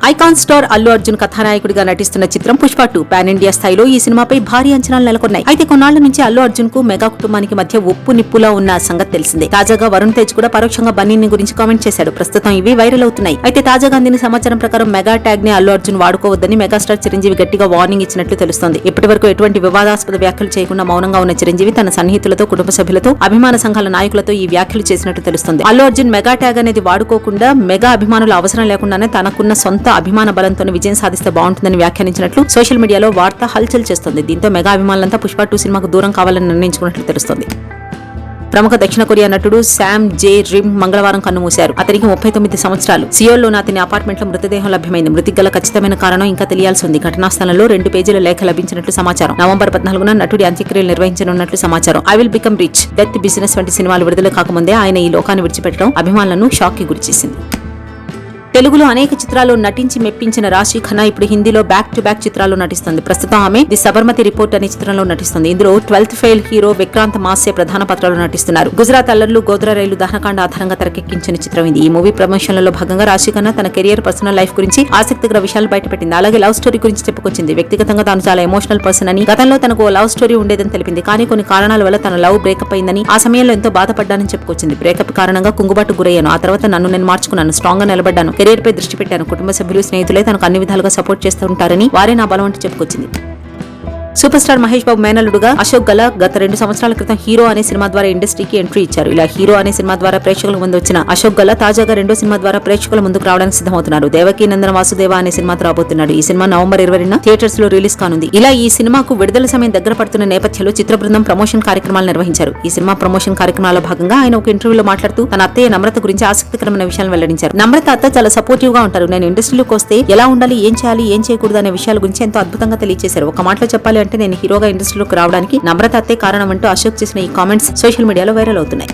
Icon star Allu Arjun కథానాయకుడిగా నటిస్తున్న చిత్రం పుష్ప 2 పాన్ ఇండియా స్థాయిలో ఈ సినిమాపై భారీ అంచనాలు నెలకొన్నాయి. అయితే కొన్నాళ్ల నుంచి అల్లు అర్జున్ కు మెగా కుటుంబానికి మధ్య ఉప్పు నిప్పులా ఉన్న సంగతి తెలిసిందే. తాజాగా వరుణ్ తేజ్ కూడా పరోక్షంగా బన్నీని గురించి కామెంట్ చేశాడు. ప్రస్తుతం ఇవి వైరల్ అవుతున్నాయి. అయితే తాజాగా అందిన సమాచారం ప్రకారం మెగా ట్యాగ్ ని అల్లు అర్జున్ వాడుకోవద్దని మెగాస్టార్ చిరంజీవి గట్టిగా వార్నింగ్ ఇచ్చినట్లు తెలుస్తోంది. ఇప్పటి వరకు ఎటువంటి వివాదాస్పద వ్యాఖ్యలు చేయకుండా మౌనంగా ఉన్న చిరంజీవి తన సన్నిహితులతో, కుటుంబ సభ్యులతో, అభిమాన సంఘాల నాయకులతో ఈ వ్యాఖ్యలు చేసినట్టు తెలుస్తోంది. అల్లు అర్జున్ మెగా ట్యాగ్ అనేది వాడుకోకుండా మెగా అభిమానుల అవసరం లేకుండానే తనకున్న సొంత అభిమాన బలంతో విజయం సాధిస్తే బాగుంటుందని వ్యాఖ్యానించినట్లు సోషల్ మీడియాలో వార్త హల్చల్ చేస్తోంది. దీంతో మెగా అభిమానులంతా పుష్ప 2 సినిమాకు దూరం కావాలని నిర్ణయించుకున్నట్లు తెలుస్తోంది. ప్రముఖ దక్షిణ కొరియా నటుడు శామ్ జే రిమ్ మంగళవారం కన్నుమూశారు. అతనికి 39 సంవత్సరాలు. సియోల్లోని అతని అపార్ట్మెంట్లో మృతదేహం లభ్యమైంది. మృతికి గల ఖచ్చితమైన కారణం ఇంకా తెలియాల్సి ఉంది. ఘటనా స్థలంలో 2 పేజీల లేఖ లభించినట్లు సమాచారం. నవంబర్ 14న నటుడి అంత్యక్రియలు నిర్వహించనున్నట్లు సమాచారం. I will become rich, death business వంటి సినిమాలు విడుదల కాకముందే ఆయన ఈ లోకాన్ని విడిచిపెట్టడం అభిమానులను షాక్ కి గురిచేసింది. తెలుగులో అనేక చిత్రాల్లో నటించి మెప్పించిన రాశి ఖన్నా ఇప్పుడు హిందీలో బ్యాక్ టు బ్యాక్ చిత్రాల్లో నటిస్తుంది. ప్రస్తుతం ఆమె ది సబర్మతి రిపోర్ట్ అనే చిత్రంలో నటిస్తుంది. ఇందులో 12th ఫెయిల్ హీరో విక్రాంత్ మాస్య ప్రధాన పాత్రలో నటిస్తున్నారు. గుజరాత్ అల్లర్లు, గోద్రా రైలు దహనకాండ ఆధారంగా తెరకెక్కించిన చిత్రం ఇది. ఈ మూవీ ప్రమోషన్లలో భాగంగా రాశి ఖన్నా తన కెరియర్, పర్సనల్ లైఫ్ గురించి ఆసక్తికర విషయాలు బయటపెట్టింది. అలాగే లవ్ స్టోరీ గురించి చెప్పుకొచ్చింది. వ్యక్తిగతంగా తాను చాలా ఎమోషనల్ పర్సన్ అని, గతంలో తనకు లవ్ స్టోరీ ఉండేదని తెలిపింది. కానీ కొన్ని కారణాల వల్ల తన లవ్ బ్రేకప్ అయిందని, ఆ సమయంలో ఎంతో బాధపడ్డానని చెప్పుకొచ్చింది. బ్రేకప్ కారణంగా కుంగుబాటు గురయ్యాను. ఆ తర్వాత నన్ను నేను మార్చుకున్నాను, స్ట్రాంగ్ గా నిలబడ్డాను, కెరియర్ పై దృష్టి పెట్టాను. కుటుంబ సభ్యులు, స్నేహితులే తనకు అన్ని విధాలుగా సపోర్ట్ చేస్తూ ఉంటారని, వారే నా బలం అంటూ చెప్పుకొచ్చింది. సూపర్ స్టార్ మహేష్ బాబు మేనల్లుడుగా అశోక్ గల గత 2 సంవత్సరాల క్రితం హీరో అనే సినిమా ద్వారా ఇండస్ట్రీకి ఎంట్రీ ఇచ్చారు. ఇలా హీరో అనే సినిమా ద్వారా ప్రేక్షకుల ముందు వచ్చిన అశోక్ గల తాజాగా 2వ సినిమా ద్వారా ప్రేక్షకుల ముందుకు రావడానికి సిద్ధమవుతున్నారు. దేవకీ నందన వాసుదేవ అనే సినిమాతో రాబోతున్నాడు. ఈ సినిమా నవంబర్ 20న థియేటర్స్ లో రిలీజ్ కానుంది. ఇలా ఈ సినిమాకు విడుదల సమయం దగ్గర పడుతున్న నేపథ్యంలో చిత్ర బృందం ప్రమోషన్ కార్యక్రమాలు నిర్వహించారు. ఈ సినిమా ప్రమోషన్ కార్యక్రమాల్లో భాగంగా ఆయన ఒక ఇంటర్వ్యూలో మాట్లాడుతూ తన అత్తయ్య నమ్రత గురించి ఆసక్తికరమైన విషయాలను వెల్లడించారు. నమ్రత అత్త చాలా సపోర్టివ్ గా ఉంటారు. నేను ఇండస్ట్రీలోకి వస్తే ఎలా ఉండాలి, ఏం చేయాలి, ఏం చేయకూడదు అనే విషయాల గురించి ఎంతో అద్భుతంగా తెలియజేశారు. ఒక మాటలో చెప్పాలి అంటే నేను హీరోగా ఇండస్ట్రీలోకి రావడానికి నమ్రత అత్తే కారణం అంటూ అశోక్ చేసిన ఈ కామెంట్స్ సోషల్ మీడియాలో వైరల్ అవుతున్నాయి.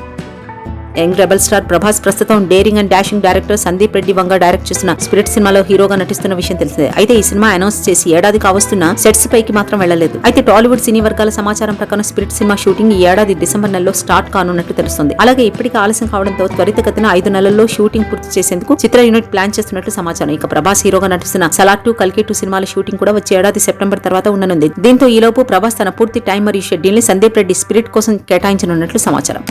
యంగ్ రెబల్ స్టార్ ప్రభాస్ ప్రస్తుతం daring and dashing director Sandeep Reddy Vanga direct చేసిన స్పిరిట్ సినిమాలో హీరోగా నటిస్తున్న విషయం తెలిసిందే. అయితే ఈ సినిమా అనౌన్స్ చేసి ఏడాది కావస్తున్న సెట్స్ పైకి మాత్రం వెళ్లలేదు. అయితే టాలీవుడ్ సినీ వర్గాల సమాచారం ప్రకారం స్పిరిట్ సినిమా షూటింగ్ ఈ ఏడాది డిసెంబర్ నెలలో స్టార్ట్ కానున్నట్లు తెలుస్తుంది. అలాగే ఇప్పటికీ ఆలస్యం కావడంతో త్వరితగతిన 5 నెలల్లో షూటింగ్ పూర్తి చేసేందుకు చిత్ర యూనిట్ ప్లాన్ చేస్తున్నట్లు సమాచారం. ఇక ప్రభాస్ హీరోగా నటిస్తున్న సలార్ 2, కల్కి 2 సినిమాల షూటింగ్ కూడా వచ్చే ఏడాది సెప్టెంబర్ తర్వాత ఉండనుంది. దీంతో ఈలోపు ప్రభాస్ తన పూర్తి టైం మరియు షెడ్యూల్ ని సందీప్ రెడ్డి స్పిరిట్ కోసం కేటాయించనున్నట్లు సమాచారం.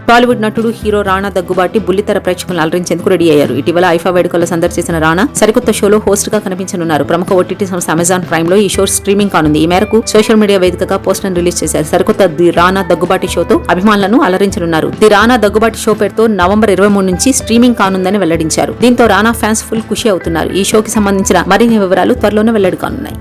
టాలీవుడ్ నటుడు హీరో రాణా దగ్గుబాటి బుల్లితెర ప్రేక్షకులను అలరించేందుకు రెడీ అయ్యారు. ఇటీవల ఐఫా వేడుకల్లో సందర్శించిన రాణా సరికొత్త షోలో హోస్ట్ గా కనిపించనున్నారు. ప్రముఖ ఓటీటీ సంస్థ అమెజాన్ ప్రైమ్ లో ఈ షో స్ట్రీమింగ్ కానుంది. ఈ మేరకు సోషల్ మీడియా వేదికగా పోస్టర్ రిలీజ్ చేశారు. సరికొత్త ది రాణా దగ్గుబాటి షోతో అభిమానులను అలరించనున్నారు. ది రాణా దగ్గుబాటి షో పేరుతో నవంబర్ 23 నుంచి స్ట్రీమింగ్ కానుందని వెల్లడించారు. దీంతో రాణా ఫ్యాన్స్ ఫుల్ ఖుషి అవుతున్నారు. ఈ షోకి సంబంధించిన మరిన్ని వివరాలు త్వరలోనే వెల్లడి కానున్నాయి.